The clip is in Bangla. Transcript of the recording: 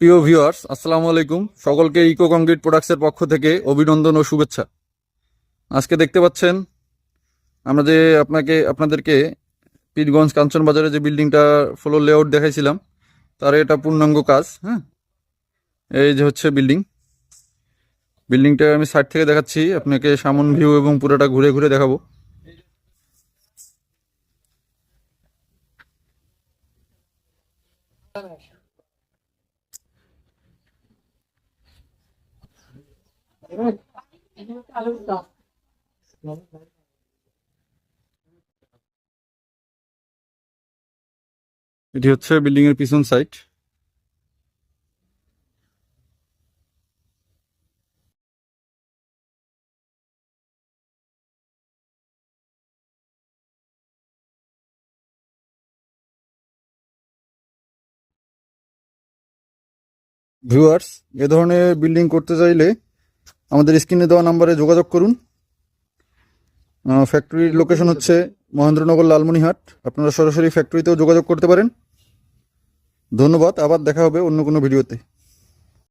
প্রিয় ভিউয়ার্স, আসসালামু আলাইকুম। সকলকে ইকো কংক্রিট প্রোডাক্টসের পক্ষ থেকে অভিনন্দন ও শুভেচ্ছা। আজকে দেখতে পাচ্ছেন আমরা যে আপনাদেরকে পীরগঞ্জ কাঞ্চন বাজারে যে বিল্ডিংটা ফ্লোর লেআউট দেখাইছিলাম, তার এটা পূর্ণাঙ্গ কাজ। হ্যাঁ, এই যে হচ্ছে বিল্ডিংটা আমি সাইড থেকে দেখাচ্ছি আপনাকে, সামন ভিউ এবং পুরোটা ঘুরে ঘুরে দেখাবো। এটি হচ্ছে বিল্ডিং এর পিছন সাইড। ভিউয়ার্স, এ ধরনের বিল্ডিং করতে চাইলে আমাদের স্ক্রিনে দেওয়া নাম্বারে যোগাযোগ করুন। ফ্যাক্টরির লোকেশন হচ্ছে মহেন্দ্রনগর, লালমনিরহাট। আপনারা সরাসরি ফ্যাক্টরিতেও যোগাযোগ করতে পারেন। ধন্যবাদ, আবার দেখা হবে অন্য কোনো ভিডিওতে।